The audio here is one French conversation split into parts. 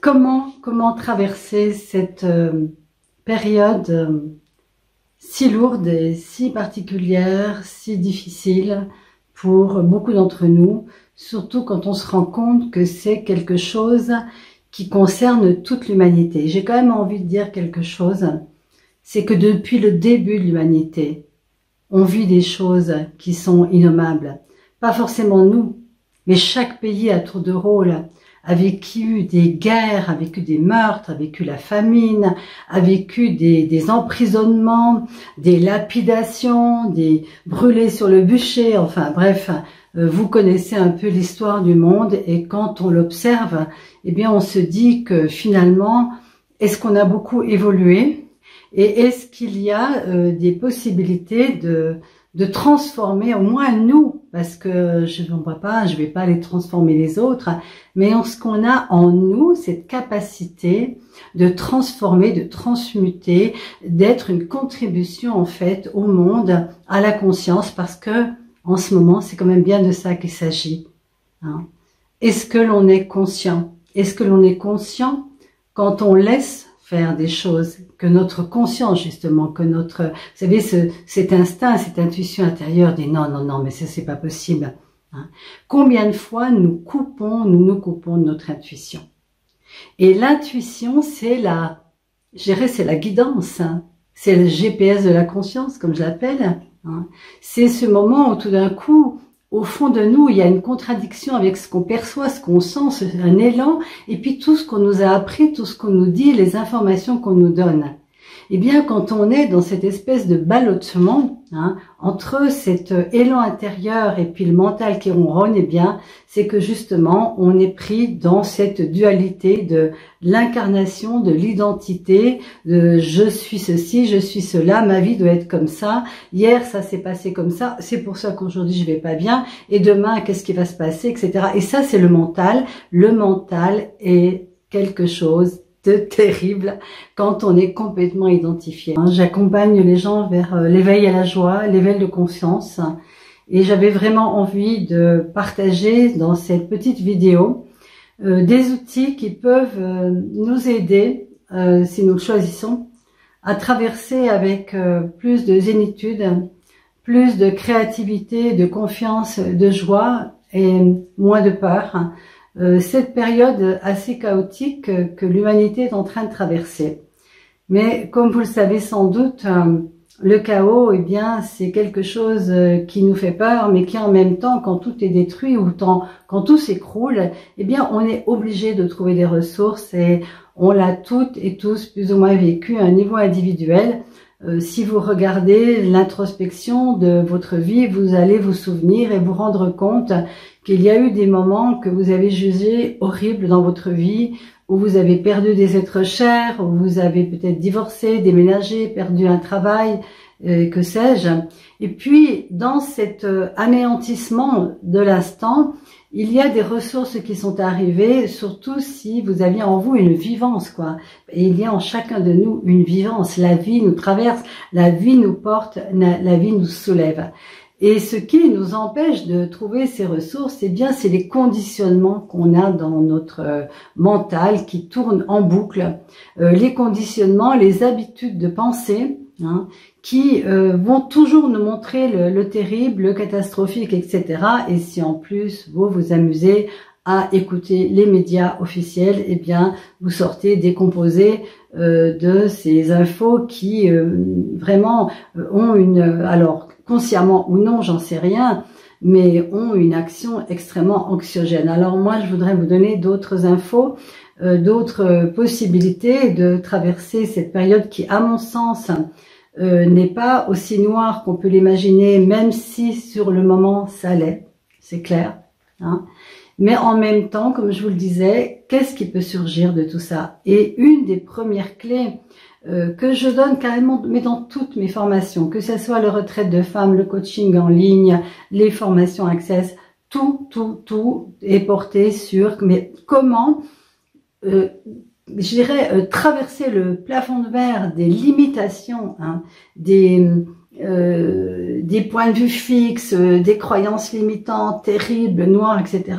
Comment traverser cette période si lourde et si particulière, si difficile pour beaucoup d'entre nous, surtout quand on se rend compte que c'est quelque chose qui concerne toute l'humanité. J'ai quand même envie de dire quelque chose, c'est que depuis le début de l'humanité, on vit des choses qui sont innommables. Pas forcément nous, mais chaque pays à tour de rôle a vécu des guerres, a vécu des meurtres, a vécu la famine, a vécu des emprisonnements, des lapidations, des brûlés sur le bûcher, enfin bref, vous connaissez un peu l'histoire du monde et quand on l'observe, eh bien on se dit que finalement, est-ce qu'on a beaucoup évolué et est-ce qu'il y a des possibilités de transformer au moins nous, parce que je ne vais pas aller transformer les autres, mais ce qu'on a en nous, cette capacité de transformer, de transmuter, d'être une contribution en fait au monde, à la conscience, parce que en ce moment, c'est quand même bien de ça qu'il s'agit. Hein. Est-ce que l'on est conscient? Est-ce que l'on est conscient quand on laisse faire des choses, que notre conscience justement, que notre, vous savez, cet instinct, cette intuition intérieure dit non, non, non, mais ça c'est pas possible. Hein. Combien de fois nous nous coupons de notre intuition? Et l'intuition, c'est je dirais, c'est la guidance, hein. C'est le GPS de la conscience, comme je l'appelle. Hein. C'est ce moment où tout d'un coup, au fond de nous, il y a une contradiction avec ce qu'on perçoit, ce qu'on sent, un élan, et puis tout ce qu'on nous a appris, tout ce qu'on nous dit, les informations qu'on nous donne. Eh bien, quand on est dans cette espèce de ballottement, hein, entre cet élan intérieur et puis le mental qui ronronne, eh bien, c'est que justement, on est pris dans cette dualité de l'incarnation, de l'identité, de je suis ceci, je suis cela, ma vie doit être comme ça, hier ça s'est passé comme ça, c'est pour ça qu'aujourd'hui je vais pas bien, et demain qu'est-ce qui va se passer, etc. Et ça c'est le mental est quelque chose de terrible quand on est complètement identifié. J'accompagne les gens vers l'éveil à la joie, l'éveil de conscience, et j'avais vraiment envie de partager dans cette petite vidéo des outils qui peuvent nous aider, si nous le choisissons, à traverser avec plus de zénitude, plus de créativité, de confiance, de joie et moins de peur. Cette période assez chaotique que l'humanité est en train de traverser. Mais comme vous le savez sans doute, le chaos, eh bien, c'est quelque chose qui nous fait peur, mais qui en même temps, quand tout est détruit ou quand tout s'écroule, eh bien, on est obligé de trouver des ressources et on l'a toutes et tous plus ou moins vécu à un niveau individuel. Si vous regardez l'introspection de votre vie, vous allez vous souvenir et vous rendre compte qu'il y a eu des moments que vous avez jugés horribles dans votre vie, où vous avez perdu des êtres chers, où vous avez peut-être divorcé, déménagé, perdu un travail, que sais-je. Et puis, dans cet anéantissement de l'instant, il y a des ressources qui sont arrivées, surtout si vous aviez en vous une vivance, quoi. Et il y a en chacun de nous une vivance. La vie nous traverse, la vie nous porte, la vie nous soulève. Et ce qui nous empêche de trouver ces ressources, eh bien, c'est les conditionnements qu'on a dans notre mental qui tournent en boucle. Les conditionnements, les habitudes de pensée, hein, qui vont toujours nous montrer le terrible, le catastrophique, etc. Et si en plus vous vous amusez à écouter les médias officiels, eh bien vous sortez décomposé de ces infos qui vraiment ont alors consciemment ou non, j'en sais rien, mais ont une action extrêmement anxiogène. Alors moi, je voudrais vous donner d'autres infos, d'autres possibilités de traverser cette période qui, à mon sens, n'est pas aussi noire qu'on peut l'imaginer, même si sur le moment ça l'est, c'est clair. Hein. Mais en même temps, comme je vous le disais, qu'est-ce qui peut surgir de tout ça? Et une des premières clés que je donne carrément, mais dans toutes mes formations, que ce soit le retraite de femmes, le coaching en ligne, les formations Access, tout est porté sur mais comment, je dirais, traverser le plafond de verre des limitations, hein, des points de vue fixes, des croyances limitantes, terribles, noires, etc.,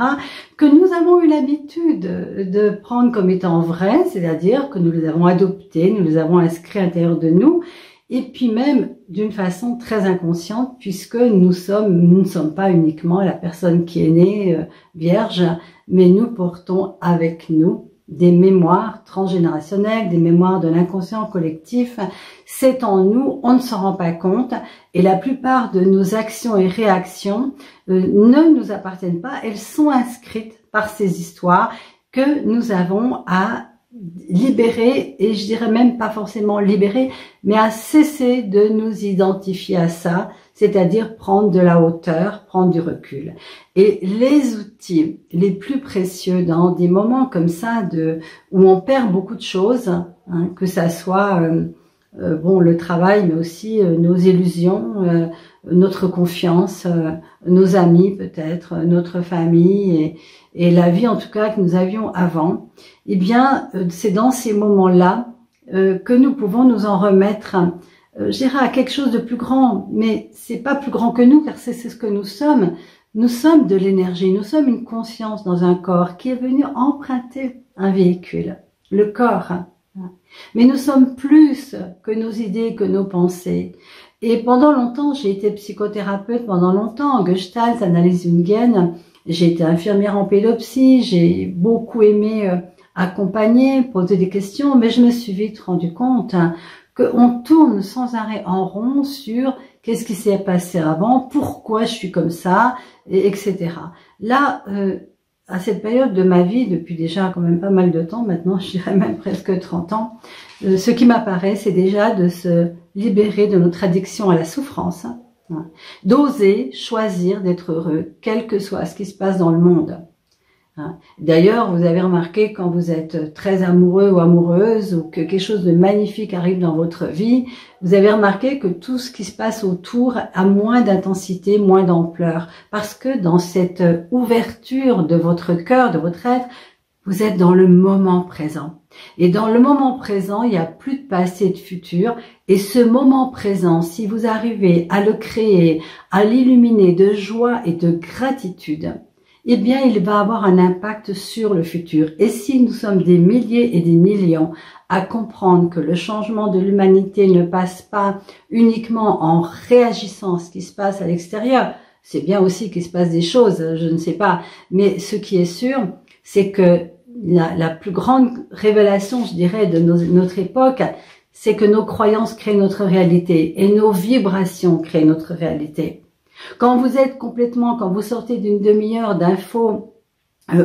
que nous avons eu l'habitude de prendre comme étant vrais, c'est-à-dire que nous les avons adoptés, nous les avons inscrits à l'intérieur de nous, et puis même d'une façon très inconsciente, puisque nous ne sommes pas uniquement la personne qui est née vierge, mais nous portons avec nous des mémoires transgénérationnelles, des mémoires de l'inconscient collectif. C'est en nous, on ne s'en rend pas compte, et la plupart de nos actions et réactions ne nous appartiennent pas, elles sont inscrites par ces histoires que nous avons à libérer, et je dirais même pas forcément libérer, mais à cesser de nous identifier à ça, c'est-à-dire prendre de la hauteur, prendre du recul. Et les outils les plus précieux dans des moments comme ça où on perd beaucoup de choses, hein, que ça soit bon, le travail, mais aussi nos illusions, notre confiance, nos amis peut-être, notre famille et la vie en tout cas que nous avions avant, eh bien c'est dans ces moments-là que nous pouvons nous en remettre, je dirais, à quelque chose de plus grand, mais c'est pas plus grand que nous, car c'est ce que nous sommes. Nous sommes de l'énergie, nous sommes une conscience dans un corps qui est venu emprunter un véhicule, le corps. Mais nous sommes plus que nos idées, que nos pensées. Et pendant longtemps, j'ai été psychothérapeute pendant longtemps, en Gestalt, analyse jungienne. J'ai été infirmière en pédopsie, j'ai beaucoup aimé accompagner, poser des questions, mais je me suis vite rendu compte qu'on tourne sans arrêt en rond sur qu'est-ce qui s'est passé avant, pourquoi je suis comme ça, etc. Là, à cette période de ma vie, depuis déjà quand même pas mal de temps, maintenant je dirais même presque 30 ans, ce qui m'apparaît, c'est déjà de se libérer de notre addiction à la souffrance, hein, d'oser choisir d'être heureux, quel que soit ce qui se passe dans le monde. D'ailleurs, vous avez remarqué quand vous êtes très amoureux ou amoureuse ou que quelque chose de magnifique arrive dans votre vie, vous avez remarqué que tout ce qui se passe autour a moins d'intensité, moins d'ampleur, parce que dans cette ouverture de votre cœur, de votre être, vous êtes dans le moment présent. Et dans le moment présent, il n'y a plus de passé et de futur. Et ce moment présent, si vous arrivez à le créer, à l'illuminer de joie et de gratitude, eh bien, il va avoir un impact sur le futur. Et si nous sommes des milliers et des millions à comprendre que le changement de l'humanité ne passe pas uniquement en réagissant à ce qui se passe à l'extérieur, c'est bien aussi qu'il se passe des choses, je ne sais pas, mais ce qui est sûr, c'est que la plus grande révélation, je dirais, de notre époque, c'est que nos croyances créent notre réalité et nos vibrations créent notre réalité. Quand vous êtes complètement, quand vous sortez d'une demi-heure d'infos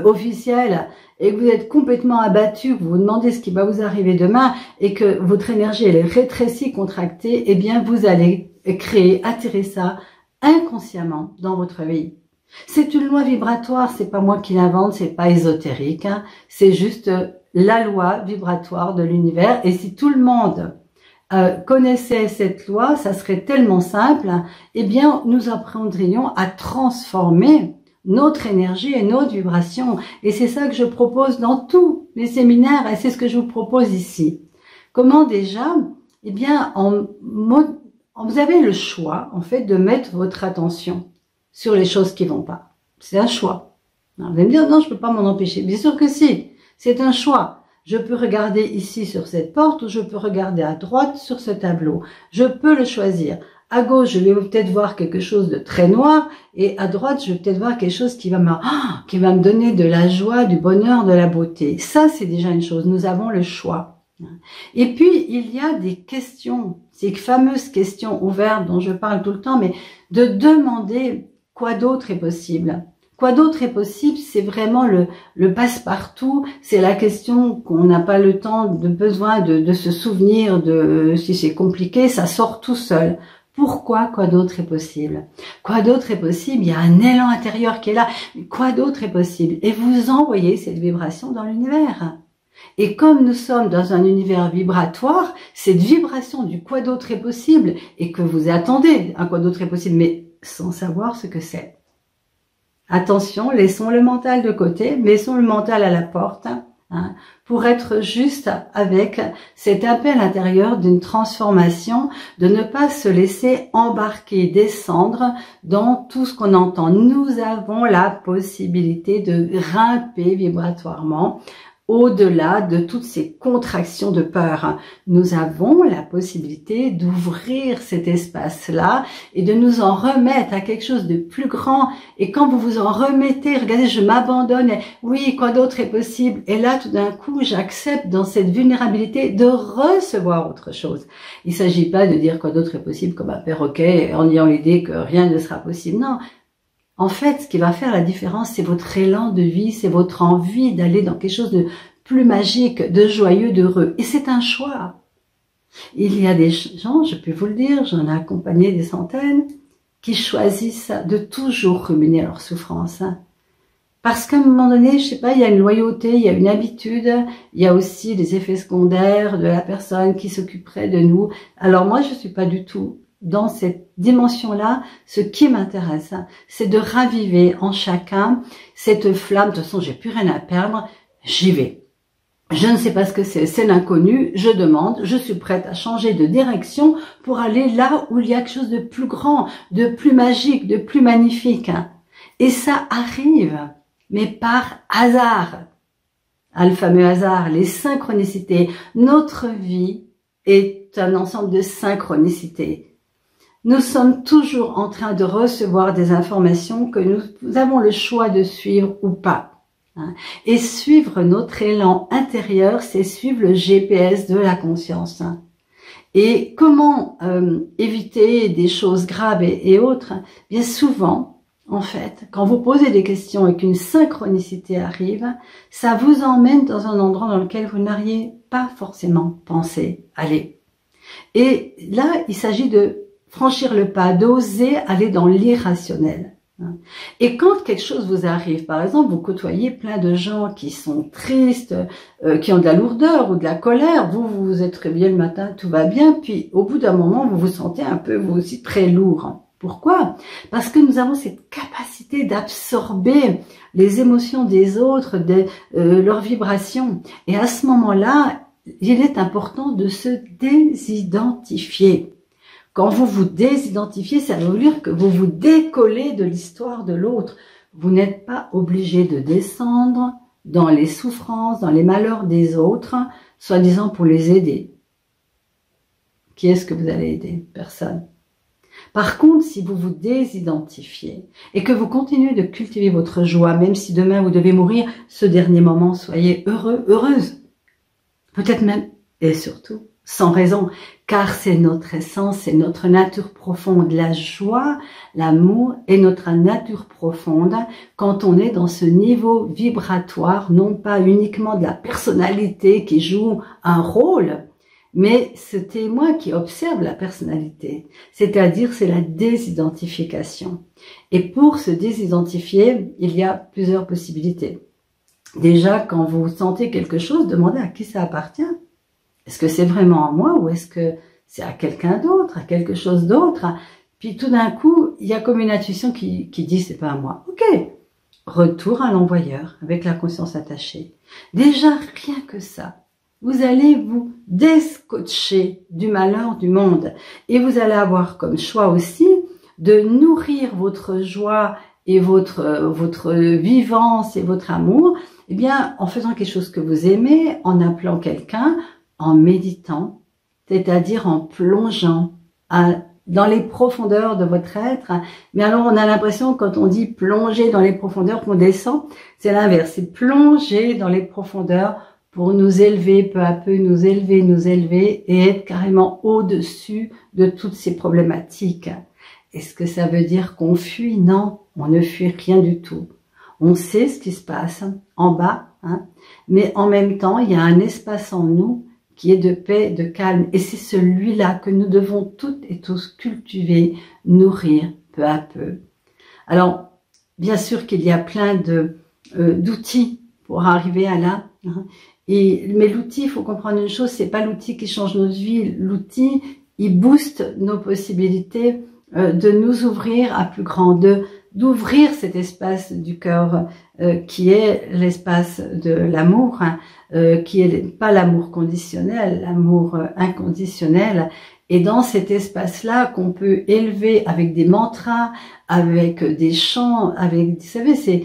officielles et que vous êtes complètement abattu, que vous vous demandez ce qui va vous arriver demain et que votre énergie elle est rétrécie, contractée, eh bien vous allez créer, attirer ça inconsciemment dans votre vie. C'est une loi vibratoire, c'est pas moi qui l'invente, c'est pas ésotérique, hein, c'est juste la loi vibratoire de l'univers. Et si tout le monde connaissait cette loi, ça serait tellement simple, eh bien nous apprendrions à transformer notre énergie et notre vibration. Et c'est ça que je propose dans tous les séminaires et c'est ce que je vous propose ici. Comment déjà? Eh bien, vous avez le choix en fait de mettre votre attention sur les choses qui vont pas. C'est un choix. Vous allez me dire non, je peux pas m'en empêcher. Bien sûr que si, c'est un choix. Je peux regarder ici sur cette porte ou je peux regarder à droite sur ce tableau. Je peux le choisir. À gauche, je vais peut-être voir quelque chose de très noir et à droite, je vais peut-être voir quelque chose qui va me donner de la joie, du bonheur, de la beauté. Ça, c'est déjà une chose. Nous avons le choix. Et puis, il y a des questions, ces fameuses questions ouvertes dont je parle tout le temps, mais de demander quoi d'autre est possible. Quoi d'autre est possible, c'est vraiment le passe-partout, c'est la question qu'on n'a pas le temps, besoin de se souvenir de si c'est compliqué, ça sort tout seul. Pourquoi quoi d'autre est possible? Quoi d'autre est possible? Il y a un élan intérieur qui est là. Quoi d'autre est possible? Et vous envoyez cette vibration dans l'univers. Et comme nous sommes dans un univers vibratoire, cette vibration du quoi d'autre est possible, et que vous attendez à quoi d'autre est possible, mais sans savoir ce que c'est. Attention, laissons le mental de côté, laissons le mental à la porte, hein, pour être juste avec cet appel intérieur d'une transformation, de ne pas se laisser embarquer, descendre dans tout ce qu'on entend. Nous avons la possibilité de grimper vibratoirement au-delà de toutes ces contractions de peur. Nous avons la possibilité d'ouvrir cet espace-là et de nous en remettre à quelque chose de plus grand. Et quand vous vous en remettez, regardez, je m'abandonne, oui, quoi d'autre est possible? Et là, tout d'un coup, j'accepte dans cette vulnérabilité de recevoir autre chose. Il ne s'agit pas de dire quoi d'autre est possible comme un perroquet en ayant l'idée que rien ne sera possible. Non. En fait, ce qui va faire la différence, c'est votre élan de vie, c'est votre envie d'aller dans quelque chose de plus magique, de joyeux, d'heureux. Et c'est un choix. Il y a des gens, je peux vous le dire, j'en ai accompagné des centaines, qui choisissent de toujours ruminer leur souffrance. Parce qu'à un moment donné, je sais pas, il y a une loyauté, il y a une habitude, il y a aussi des effets secondaires de la personne qui s'occuperait de nous. Alors moi, je suis pas du tout dans cette dimension-là. Ce qui m'intéresse, c'est de raviver en chacun cette flamme. De toute façon, j'ai plus rien à perdre, j'y vais. Je ne sais pas ce que c'est l'inconnu, je demande, je suis prête à changer de direction pour aller là où il y a quelque chose de plus grand, de plus magique, de plus magnifique. Et ça arrive, mais par hasard. Le fameux hasard, les synchronicités. Notre vie est un ensemble de synchronicités. Nous sommes toujours en train de recevoir des informations que nous avons le choix de suivre ou pas. Et suivre notre élan intérieur, c'est suivre le GPS de la conscience. Et comment éviter des choses graves et autres? Bien souvent, en fait, quand vous posez des questions et qu'une synchronicité arrive, ça vous emmène dans un endroit dans lequel vous n'auriez pas forcément pensé aller. Et là, il s'agit de franchir le pas, d'oser aller dans l'irrationnel. Et quand quelque chose vous arrive, par exemple, vous côtoyez plein de gens qui sont tristes, qui ont de la lourdeur ou de la colère, vous vous êtes réveillé le matin, tout va bien, puis au bout d'un moment, vous vous sentez un peu, vous aussi, très lourd. Pourquoi? Parce que nous avons cette capacité d'absorber les émotions des autres, leurs vibrations. Et à ce moment-là, il est important de se désidentifier. Quand vous vous désidentifiez, ça veut dire que vous vous décollez de l'histoire de l'autre. Vous n'êtes pas obligé de descendre dans les souffrances, dans les malheurs des autres, soi-disant pour les aider. Qui est-ce que vous allez aider? Personne. Par contre, si vous vous désidentifiez et que vous continuez de cultiver votre joie, même si demain vous devez mourir, ce dernier moment, soyez heureux, heureuse. Peut-être même, et surtout, sans raison, car c'est notre essence, c'est notre nature profonde. La joie, l'amour est notre nature profonde quand on est dans ce niveau vibratoire, non pas uniquement de la personnalité qui joue un rôle, mais ce témoin qui observe la personnalité, c'est-à-dire c'est la désidentification. Et pour se désidentifier, il y a plusieurs possibilités. Déjà, quand vous sentez quelque chose, demandez à qui ça appartient. Est-ce que c'est vraiment à moi ou est-ce que c'est à quelqu'un d'autre, à quelque chose d'autre? Puis tout d'un coup, il y a comme une intuition qui dit c'est pas à moi. Ok, retour à l'envoyeur avec la conscience attachée. Déjà, rien que ça, vous allez vous descotcher du malheur du monde et vous allez avoir comme choix aussi de nourrir votre joie et votre vivance et votre amour, eh bien, en faisant quelque chose que vous aimez, en appelant quelqu'un, en méditant, c'est-à-dire en plongeant dans les profondeurs de votre être. Mais alors, on a l'impression, quand on dit plonger dans les profondeurs, qu'on descend, c'est l'inverse, c'est plonger dans les profondeurs pour nous élever, peu à peu, nous élever et être carrément au-dessus de toutes ces problématiques. Est-ce que ça veut dire qu'on fuit? Non, on ne fuit rien du tout. On sait ce qui se passe en bas, mais en même temps, il y a un espace en nous qui est de paix, de calme. Et c'est celui-là que nous devons toutes et tous cultiver, nourrir peu à peu. Alors, bien sûr qu'il y a plein d'outils pour arriver à là. Mais l'outil, il faut comprendre une chose, c'est pas l'outil qui change notre vie. L'outil, il booste nos possibilités de nous ouvrir à plus grand, d'ouvrir cet espace du cœur qui est l'espace de l'amour, qui est pas l'amour conditionnel, l'amour inconditionnel. Et dans cet espace-là qu'on peut élever avec des mantras, avec des chants, avec, vous savez, c'est,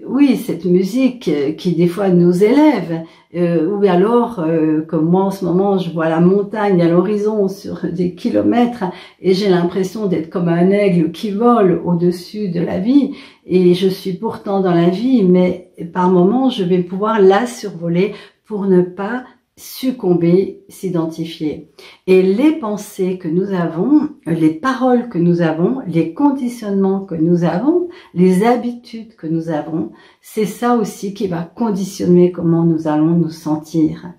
oui, cette musique qui des fois nous élève, ou alors, comme moi en ce moment, je vois la montagne à l'horizon sur des kilomètres et j'ai l'impression d'être comme un aigle qui vole au-dessus de la vie et je suis pourtant dans la vie, mais par moments, je vais pouvoir la survoler pour ne pas succomber, s'identifier. Et les pensées que nous avons, les paroles que nous avons, les conditionnements que nous avons, les habitudes que nous avons, c'est ça aussi qui va conditionner comment nous allons nous sentir.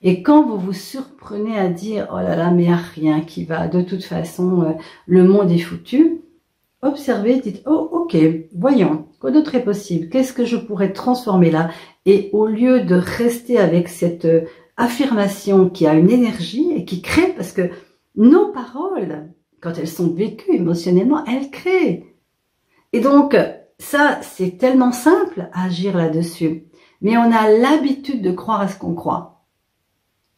Et quand vous vous surprenez à dire « Oh là là, mais il n'y a rien qui va, de toute façon, le monde est foutu », observez, dites « Oh, ok, voyons, quoi d'autre est possible? Qu'est-ce que je pourrais transformer là ?» Et au lieu de rester avec cette affirmation qui a une énergie et qui crée, parce que nos paroles, quand elles sont vécues émotionnellement, elles créent. Et donc, ça, c'est tellement simple à agir là-dessus. Mais on a l'habitude de croire à ce qu'on croit.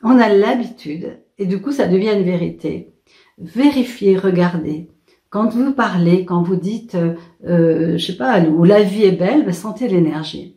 On a l'habitude, et du coup, ça devient une vérité. Vérifiez, regardez. Quand vous parlez, quand vous dites, je sais pas, où la vie est belle, ben, sentez l'énergie.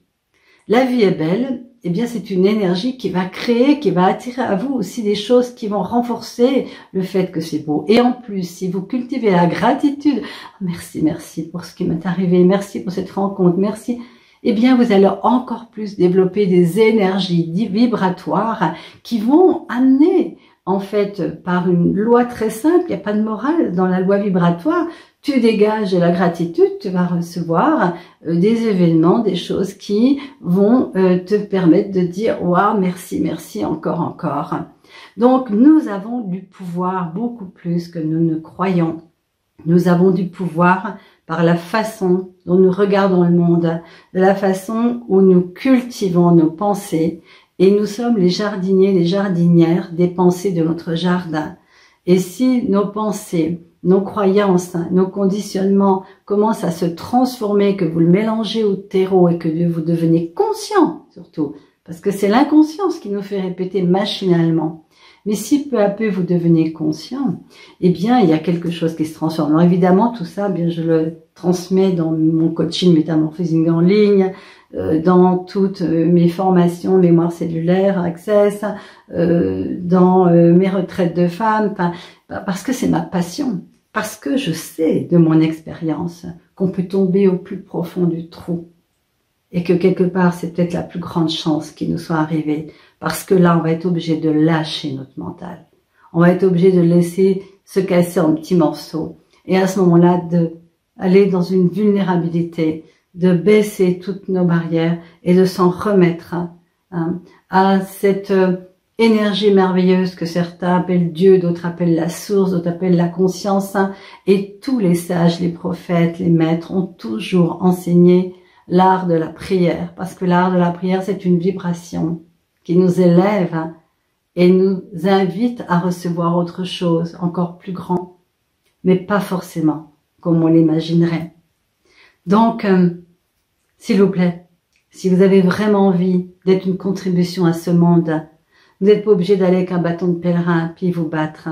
La vie est belle, eh bien c'est une énergie qui va créer, qui va attirer à vous aussi des choses qui vont renforcer le fait que c'est beau. Et en plus, si vous cultivez la gratitude, merci, merci pour ce qui m'est arrivé, merci pour cette rencontre, merci, eh bien vous allez encore plus développer des énergies vibratoires qui vont amener, en fait, par une loi très simple, il n'y a pas de morale dans la loi vibratoire, tu dégages la gratitude, tu vas recevoir des événements, des choses qui vont te permettre de dire « Waouh, merci, merci, encore, encore ». Donc, nous avons du pouvoir beaucoup plus que nous ne croyons. Nous avons du pouvoir par la façon dont nous regardons le monde, de la façon où nous cultivons nos pensées. Et nous sommes les jardiniers, les jardinières des pensées de notre jardin. Et si nos pensées, nos croyances, nos conditionnements commencent à se transformer, que vous le mélangez au terreau et que vous devenez conscient surtout, parce que c'est l'inconscience qui nous fait répéter machinalement. Mais si peu à peu vous devenez conscient, eh bien il y a quelque chose qui se transforme. Alors évidemment tout ça, bien je le transmets dans mon coaching Métamorphosing en ligne, dans toutes mes formations, mémoire cellulaire, Access, dans mes retraites de femmes, parce que c'est ma passion. Parce que je sais de mon expérience qu'on peut tomber au plus profond du trou et que quelque part c'est peut-être la plus grande chance qui nous soit arrivée parce que là on va être obligé de lâcher notre mental. On va être obligé de laisser se casser en petits morceaux et à ce moment-là d'aller dans une vulnérabilité, de baisser toutes nos barrières et de s'en remettre à cette énergie merveilleuse que certains appellent Dieu, d'autres appellent la source, d'autres appellent la conscience. Et tous les sages, les prophètes, les maîtres ont toujours enseigné l'art de la prière. Parce que l'art de la prière, c'est une vibration qui nous élève et nous invite à recevoir autre chose, encore plus grand, mais pas forcément comme on l'imaginerait. Donc, s'il vous plaît, si vous avez vraiment envie d'être une contribution à ce monde, vous n'êtes pas obligé d'aller avec un bâton de pèlerin puis vous battre.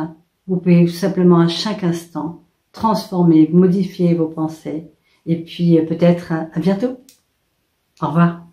Vous pouvez tout simplement à chaque instant transformer, modifier vos pensées. Et puis peut-être à bientôt. Au revoir.